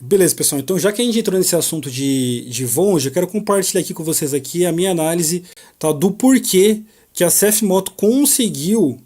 Beleza, pessoal. Então, já que a gente entrou nesse assunto de Vonge, eu quero compartilhar aqui com vocês aqui a minha análise, tá, do porquê que a CF Moto conseguiu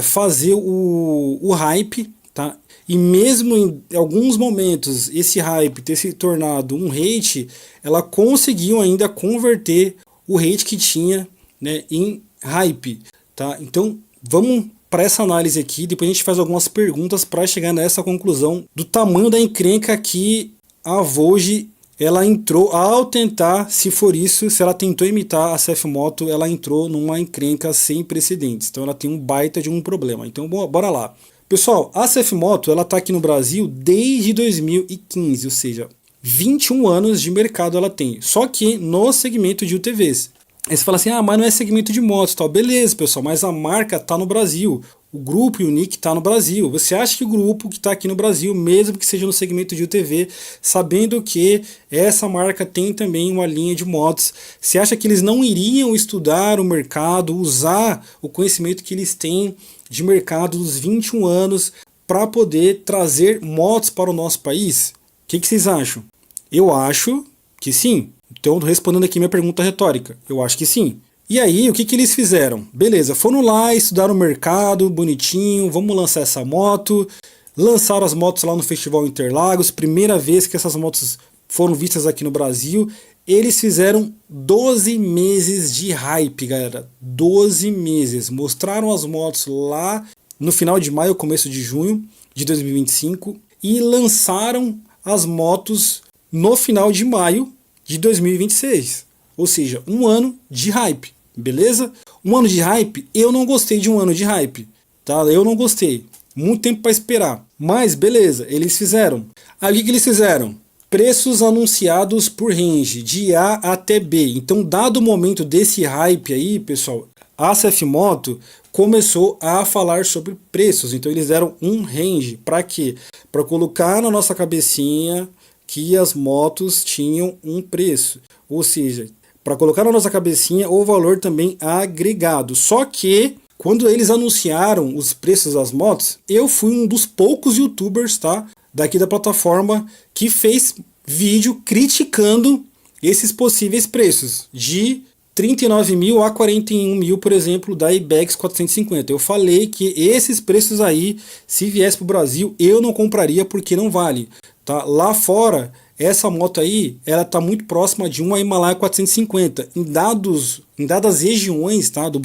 fazer o hype, tá? E mesmo em alguns momentos esse hype ter se tornado um hate, ela conseguiu ainda converter o hate que tinha, né, em hype, tá? Então, vamos para essa análise aqui, depois a gente faz algumas perguntas para chegar nessa conclusão do tamanho da encrenca que a Voge ela entrou ao tentar, se for isso, se ela tentou imitar a CF Moto, ela entrou numa encrenca sem precedentes. Então ela tem um baita de um problema. Então bora lá. Pessoal, a CF Moto ela está aqui no Brasil desde 2015, ou seja, 21 anos de mercado ela tem, só que no segmento de UTVs. Aí você fala assim, mas não é segmento de motos, tal. Beleza, pessoal, mas a marca tá no Brasil. O grupo e o nick tá no Brasil. Você acha que o grupo que está aqui no Brasil, mesmo que seja no segmento de UTV, sabendo que essa marca tem também uma linha de motos, você acha que eles não iriam estudar o mercado, usar o conhecimento que eles têm de mercado dos 21 anos para poder trazer motos para o nosso país? O que vocês acham? Eu acho que sim. Então, respondendo aqui minha pergunta retórica, eu acho que sim. E aí, o que eles fizeram? Beleza, foram lá, estudaram o mercado, bonitinho, vamos lançar essa moto. Lançaram as motos lá no Festival Interlagos, primeira vez que essas motos foram vistas aqui no Brasil. Eles fizeram 12 meses de hype, galera. 12 meses. Mostraram as motos lá no final de maio, começo de junho de 2025. E lançaram as motos no final de maio de 2026, ou seja, um ano de hype, beleza? Um ano de hype, eu não gostei de um ano de hype, tá? Eu não gostei, muito tempo para esperar, mas beleza, eles fizeram. Aí o que eles fizeram? Preços anunciados por range, de A até B. Então, dado o momento desse hype aí, pessoal, a CF Moto começou a falar sobre preços, então eles deram um range, para quê? Para colocar na nossa cabecinha que as motos tinham um preço, ou seja, para colocar na nossa cabecinha o valor também agregado. Só que quando eles anunciaram os preços das motos, eu fui um dos poucos youtubers, tá, daqui da plataforma que fez vídeo criticando esses possíveis preços de 39 mil a 41 mil, por exemplo, da Ibex 450. Eu falei que esses preços aí, se viesse para o Brasil, eu não compraria porque não vale. Tá? Lá fora, essa moto aí, ela está muito próxima de uma Himalaia 450. Em dadas regiões, tá, do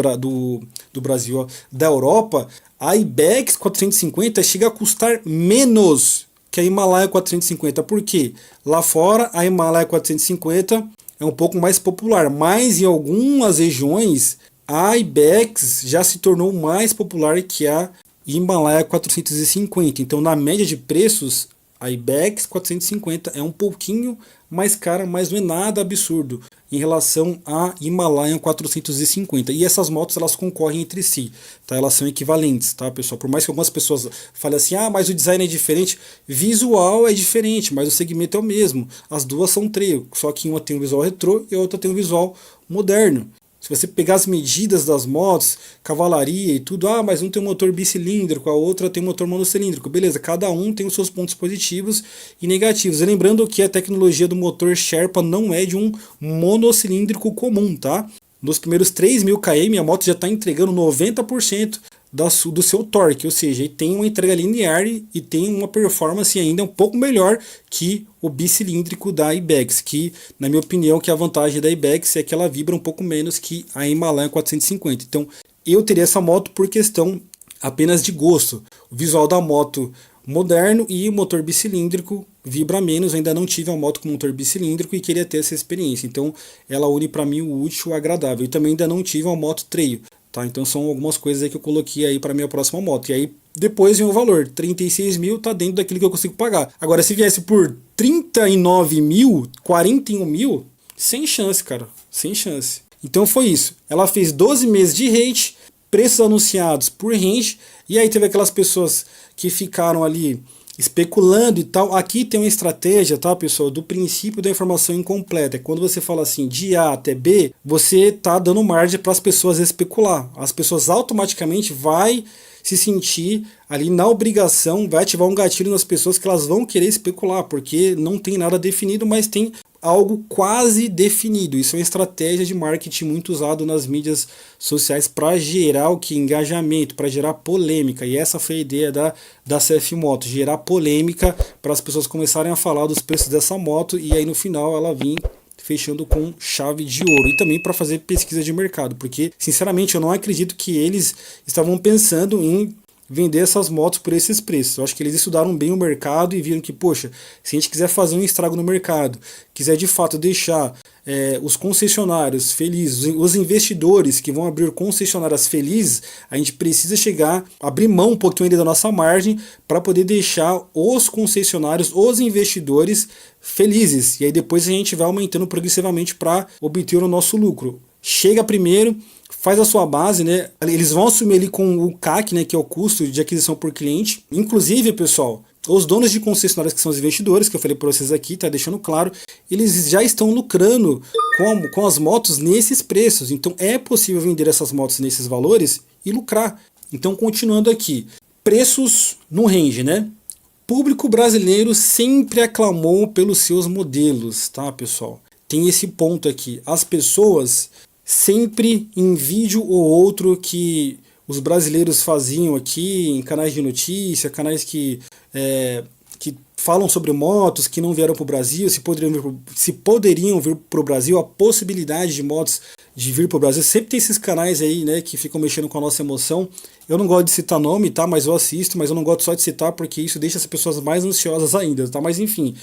Brasil, ó, da Europa, a Ibex 450 chega a custar menos que a Himalaia 450. Por quê? Lá fora, a Himalaia 450 é um pouco mais popular, mas em algumas regiões, a Ibex já se tornou mais popular que a Himalaia 450. Então, na média de preços, a Ibex 450 é um pouquinho mais cara, mas não é nada absurdo em relação à Himalaia 450. E essas motos elas concorrem entre si, tá? Elas são equivalentes, tá, pessoal? Por mais que algumas pessoas falem assim, mas o design é diferente, visual é diferente, mas o segmento é o mesmo. As duas são trail, só que uma tem um visual retrô e a outra tem um visual moderno. Se você pegar as medidas das motos, cavalaria e tudo, mas um tem um motor bicilíndrico, a outra tem um motor monocilíndrico. Beleza, cada um tem os seus pontos positivos e negativos. E lembrando que a tecnologia do motor Sherpa não é de um monocilíndrico comum, tá? Nos primeiros 3.000 km a moto já está entregando 90% do seu torque, ou seja, tem uma entrega linear e tem uma performance ainda um pouco melhor que o bicilíndrico da Ibex, que na minha opinião que a vantagem da Ibex é que ela vibra um pouco menos que a Himalaia 450. Então eu teria essa moto por questão apenas de gosto. O visual da moto moderno e o motor bicilíndrico vibra menos. Eu ainda não tive uma moto com motor bicilíndrico e queria ter essa experiência, então ela une para mim o útil e o agradável. E também ainda não tive uma moto trail. Tá, então são algumas coisas aí que eu coloquei aí para minha próxima moto. E aí depois vem o valor, 36 mil tá dentro daquilo que eu consigo pagar. Agora se viesse por 39 mil, 41 mil, sem chance, cara, sem chance. Então foi isso. Ela fez 12 meses de hate, preços anunciados por range, e aí teve aquelas pessoas que ficaram ali especulando e tal. Aqui tem uma estratégia, tá, pessoal, do princípio da informação incompleta. É quando você fala assim, de A até B, você tá dando margem para as pessoas especular. As pessoas automaticamente vai se sentir ali na obrigação, vai ativar um gatilho nas pessoas que elas vão querer especular, porque não tem nada definido, mas tem algo quase definido. Isso é uma estratégia de marketing muito usado nas mídias sociais para gerar o que? Engajamento, para gerar polêmica. E essa foi a ideia da CF Moto, gerar polêmica para as pessoas começarem a falar dos preços dessa moto e aí no final ela vir fechando com chave de ouro. E também para fazer pesquisa de mercado, porque sinceramente eu não acredito que eles estavam pensando em vender essas motos por esses preços. Eu acho que eles estudaram bem o mercado e viram que, poxa, se a gente quiser fazer um estrago no mercado, quiser de fato deixar os concessionários felizes, os investidores que vão abrir concessionárias felizes, a gente precisa abrir mão um pouquinho ainda da nossa margem para poder deixar os concessionários, os investidores felizes. E aí depois a gente vai aumentando progressivamente para obter o nosso lucro. Chega primeiro, faz a sua base, né? Eles vão assumir ali com o CAC, né, que é o custo de aquisição por cliente. Inclusive, pessoal, os donos de concessionárias, que são os investidores, que eu falei para vocês aqui, tá deixando claro, eles já estão lucrando com as motos nesses preços. Então é possível vender essas motos nesses valores e lucrar. Então, continuando aqui, preços no range, né? Público brasileiro sempre aclamou pelos seus modelos, tá, pessoal? Tem esse ponto aqui. As pessoas sempre em vídeo ou outro que os brasileiros faziam aqui em canais de notícia, canais que falam sobre motos que não vieram para o Brasil, se poderiam vir para o Brasil, a possibilidade de motos de vir para o Brasil. Sempre tem esses canais aí, né, que ficam mexendo com a nossa emoção. Eu não gosto de citar nome, tá, mas eu assisto, mas eu não gosto só de citar porque isso deixa as pessoas mais ansiosas ainda, tá, mas enfim,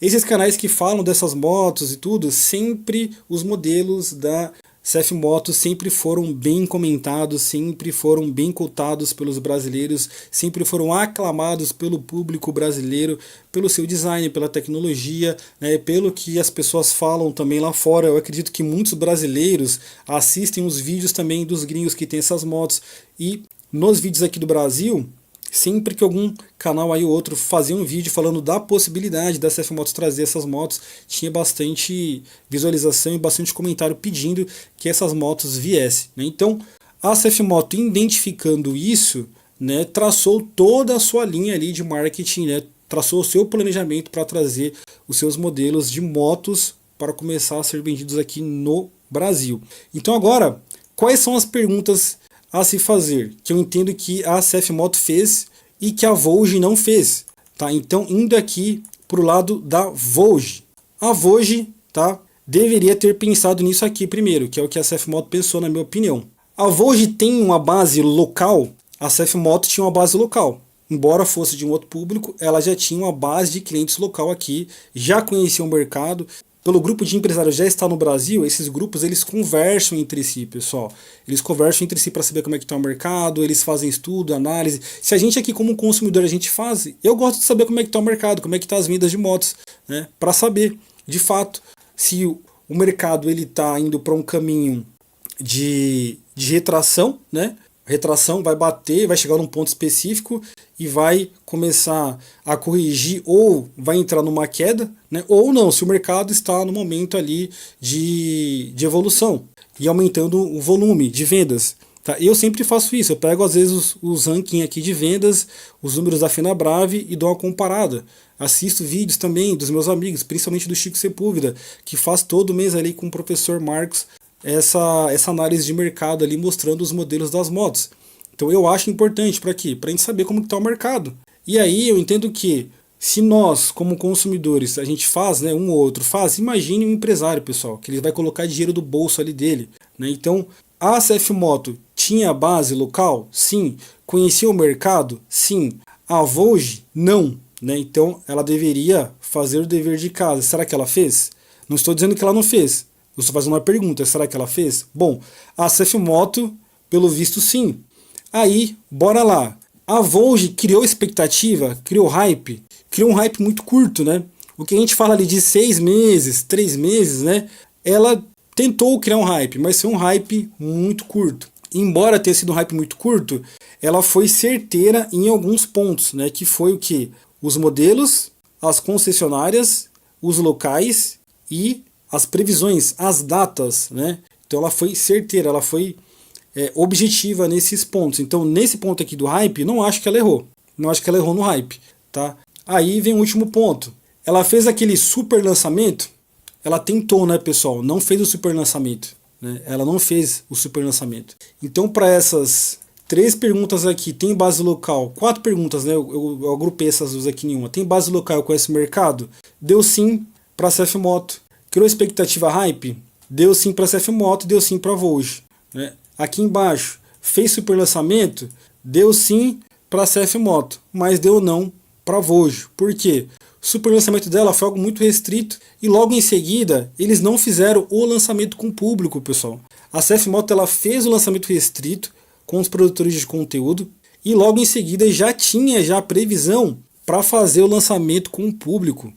esses canais que falam dessas motos e tudo, sempre os modelos da CF Motos sempre foram bem comentados, sempre foram bem cotados pelos brasileiros, sempre foram aclamados pelo público brasileiro, pelo seu design, pela tecnologia, né, pelo que as pessoas falam também lá fora. Eu acredito que muitos brasileiros assistem os vídeos também dos gringos que tem essas motos, e nos vídeos aqui do Brasil, sempre que algum canal aí ou outro fazia um vídeo falando da possibilidade da CF Motos trazer essas motos, tinha bastante visualização e bastante comentário pedindo que essas motos viessem, né? Então, a CF Moto, identificando isso, né, traçou toda a sua linha ali de marketing, né, traçou o seu planejamento para trazer os seus modelos de motos para começar a ser vendidos aqui no Brasil. Então agora, quais são as perguntas a se fazer, que eu entendo que a CF Moto fez e que a Voge não fez, tá? Então, indo aqui para o lado da Voge. A Voge, tá, deveria ter pensado nisso aqui primeiro, que é o que a CF Moto pensou, na minha opinião. A Voge tem uma base local, a CF Moto tinha uma base local. Embora fosse de um outro público, ela já tinha uma base de clientes local aqui, já conhecia o mercado. Pelo grupo de empresários já está no Brasil, esses grupos eles conversam entre si, pessoal. Eles conversam entre si para saber como é que está o mercado, eles fazem estudo, análise. Se a gente aqui como consumidor a gente faz, eu gosto de saber como é que está o mercado, como é que está as vendas de motos, né? Para saber, de fato, se o mercado ele está indo para um caminho de retração, né? Retração vai bater, vai chegar num ponto específico e vai começar a corrigir ou vai entrar numa queda, né? Ou não, se o mercado está no momento ali de evolução e aumentando o volume de vendas. Tá? Eu sempre faço isso, eu pego às vezes os rankings aqui de vendas, os números da Fenabrave e dou uma comparada. Assisto vídeos também dos meus amigos, principalmente do Chico Sepúlveda, que faz todo mês ali com o professor Marcos essa análise de mercado ali mostrando os modelos das motos. Então eu acho importante para quê? Para a gente saber como está o mercado. E aí eu entendo que se nós, como consumidores, a gente faz, né, um ou outro faz, imagine um empresário, pessoal, que ele vai colocar dinheiro do bolso ali dele, né? Então a CF Moto tinha base local? Sim. Conhecia o mercado? Sim. A Voge? Não. Né? Então ela deveria fazer o dever de casa. Será que ela fez? Não estou dizendo que ela não fez. Eu estou fazendo uma pergunta, será que ela fez? Bom, a CF Moto, pelo visto, sim. Aí, bora lá. A Voge criou expectativa, criou um hype muito curto, né? O que a gente fala ali de 6 meses, 3 meses, né? Ela tentou criar um hype, mas foi um hype muito curto. embora tenha sido um hype muito curto, ela foi certeira em alguns pontos, né? Que foi o que? Os modelos, as concessionárias, os locais e as previsões, as datas, né? Então ela foi certeira, ela foi objetiva nesses pontos. Então nesse ponto aqui do hype, não acho que ela errou. Não acho que ela errou no hype, tá? Aí vem o último ponto. Ela fez aquele super lançamento. Ela tentou, né, pessoal? Não fez o super lançamento, né? Ela não fez o super lançamento. Então, para essas 3 perguntas aqui, tem base local? 4 perguntas, né? Eu agrupei essas duas aqui em uma. Tem base local, conhece o mercado? Deu sim para a CF Moto. Criou expectativa hype? Deu sim para a CF Moto, deu sim para a Voge, né? Aqui embaixo, fez super lançamento? Deu sim para a CF Moto, mas deu não para a Voge. Por quê? O super lançamento dela foi algo muito restrito e logo em seguida eles não fizeram o lançamento com o público, pessoal. A CF Moto ela fez o lançamento restrito com os produtores de conteúdo e logo em seguida já tinha a previsão para fazer o lançamento com o público.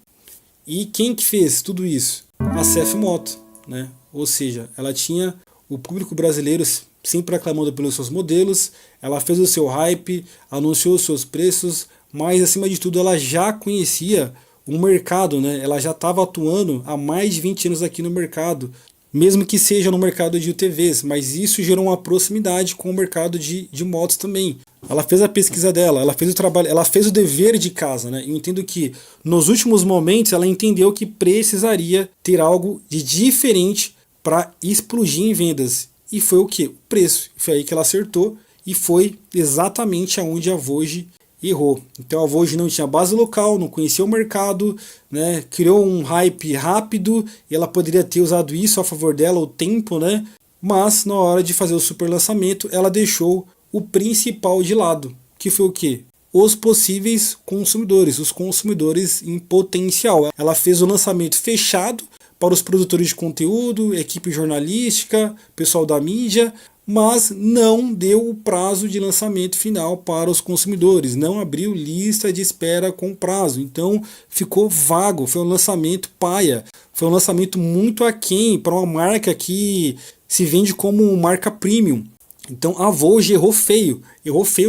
E quem que fez tudo isso? A CF Moto, né? Ou seja, ela tinha o público brasileiro sempre aclamando pelos seus modelos, ela fez o seu hype, anunciou os seus preços, mas acima de tudo ela já conhecia o mercado, né? Ela já estava atuando há mais de 20 anos aqui no mercado, mesmo que seja no mercado de UTVs, mas isso gerou uma proximidade com o mercado de motos também. Ela fez a pesquisa dela, ela fez o trabalho, ela fez o dever de casa, né? Eu entendo que nos últimos momentos ela entendeu que precisaria ter algo de diferente para explodir em vendas. E foi o que? O preço. Foi aí que ela acertou e foi exatamente aonde a Voge errou. Então a Voge não tinha base local, não conhecia o mercado, né? Criou um hype rápido e ela poderia ter usado isso a favor dela, o tempo, né? Mas na hora de fazer o super lançamento, ela deixou o principal de lado, que foi o quê? Os possíveis consumidores, os consumidores em potencial. Ela fez o lançamento fechado para os produtores de conteúdo, equipe jornalística, pessoal da mídia, mas não deu o prazo de lançamento final para os consumidores, não abriu lista de espera com prazo, então ficou vago, foi um lançamento paia, foi um lançamento muito aquém para uma marca que se vende como marca premium. Então a Voge errou feio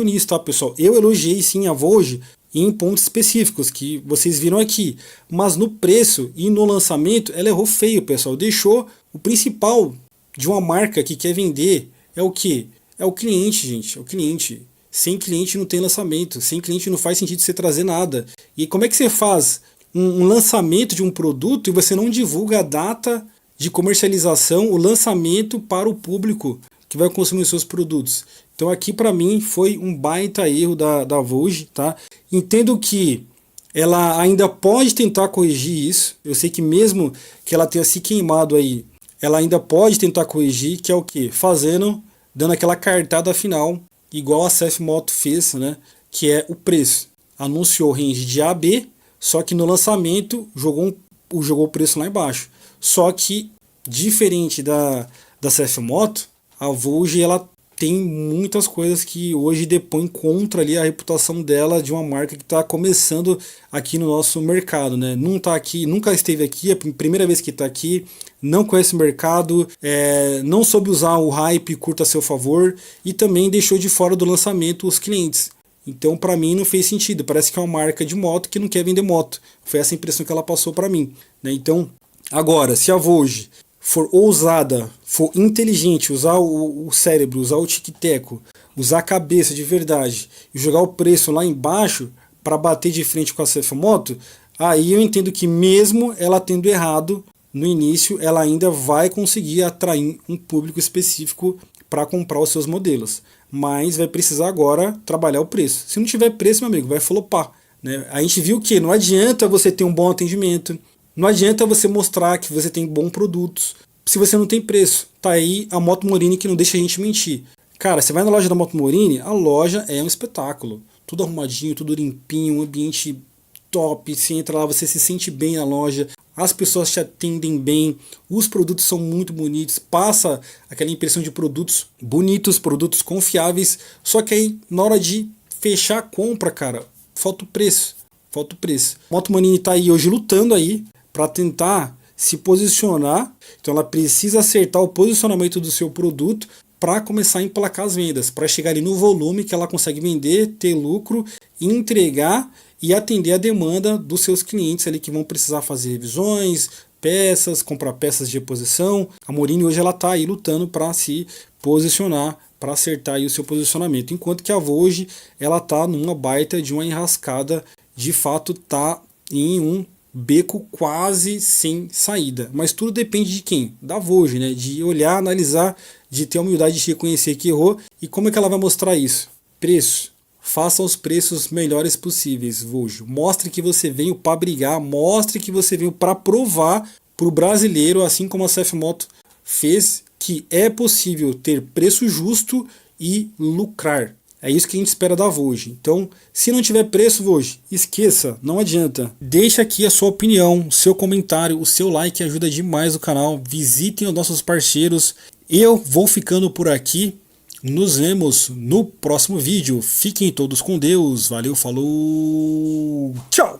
nisso, tá, pessoal? Eu elogiei sim a Voge em pontos específicos que vocês viram aqui, mas no preço e no lançamento ela errou feio, pessoal. Deixou o principal de uma marca que quer vender é o que? É o cliente, gente, é o cliente. Sem cliente não tem lançamento, sem cliente não faz sentido você trazer nada. E como é que você faz um lançamento de um produto e você não divulga a data de comercialização, o lançamento para o público que vai consumir os seus produtos? Então aqui para mim foi um baita erro da Voge, tá? Entendo que ela ainda pode tentar corrigir isso. Eu sei que mesmo que ela tenha se queimado aí, ela ainda pode tentar corrigir, que é o que? Dando aquela cartada final, igual a CF Moto fez, né? Que é o preço. Anunciou range de A a B, só que no lançamento jogou o preço lá embaixo. Só que, diferente da CF Moto, a Voge ela tem muitas coisas que hoje depõem contra ali a reputação dela de uma marca que está começando aqui no nosso mercado, né? Não tá aqui, nunca esteve aqui, é a primeira vez que está aqui, não conhece o mercado, não soube usar o hype curto a seu favor e também deixou de fora do lançamento os clientes. Então, para mim, não fez sentido. Parece que é uma marca de moto que não quer vender moto. Foi essa impressão que ela passou para mim, né? Então, agora, se a Voge for ousada, for inteligente, usar o cérebro, usar o tic-teco, usar a cabeça de verdade e jogar o preço lá embaixo para bater de frente com a CF Moto, aí eu entendo que mesmo ela tendo errado no início, ela ainda vai conseguir atrair um público específico para comprar os seus modelos. Mas vai precisar agora trabalhar o preço. Se não tiver preço, meu amigo, vai flopar, né? A gente viu que não adianta você ter um bom atendimento, não adianta você mostrar que você tem bons produtos se você não tem preço. Tá aí a Moto Morini que não deixa a gente mentir. Cara, você vai na loja da Moto Morini, a loja é um espetáculo. Tudo arrumadinho, tudo limpinho, um ambiente top. Você entra lá, você se sente bem na loja. As pessoas te atendem bem. Os produtos são muito bonitos. Passa aquela impressão de produtos bonitos, produtos confiáveis. Só que aí, na hora de fechar a compra, cara, falta o preço. Falta o preço. A Moto Morini tá aí hoje lutando aí para tentar se posicionar. Então ela precisa acertar o posicionamento do seu produto para começar a emplacar as vendas, para chegar ali no volume que ela consegue vender, ter lucro, entregar e atender a demanda dos seus clientes ali que vão precisar fazer revisões, peças, comprar peças de reposição. A Morini hoje ela está aí lutando para se posicionar, para acertar aí o seu posicionamento, enquanto que a Voge ela está numa baita de uma enrascada, de fato está em um beco quase sem saída. Mas tudo depende de quem? Da Voge, né? De olhar, analisar, de ter a humildade de reconhecer que errou. E como é que ela vai mostrar isso? Preço. Faça os preços melhores possíveis, Voge. Mostre que você veio para brigar, mostre que você veio para provar para o brasileiro, assim como a CF Moto fez, que é possível ter preço justo e lucrar. É isso que a gente espera da Voge. Então, se não tiver preço, Voge, esqueça, não adianta. Deixa aqui a sua opinião, seu comentário, o seu like ajuda demais o canal. Visitem os nossos parceiros. Eu vou ficando por aqui. Nos vemos no próximo vídeo. Fiquem todos com Deus. Valeu, falou, tchau!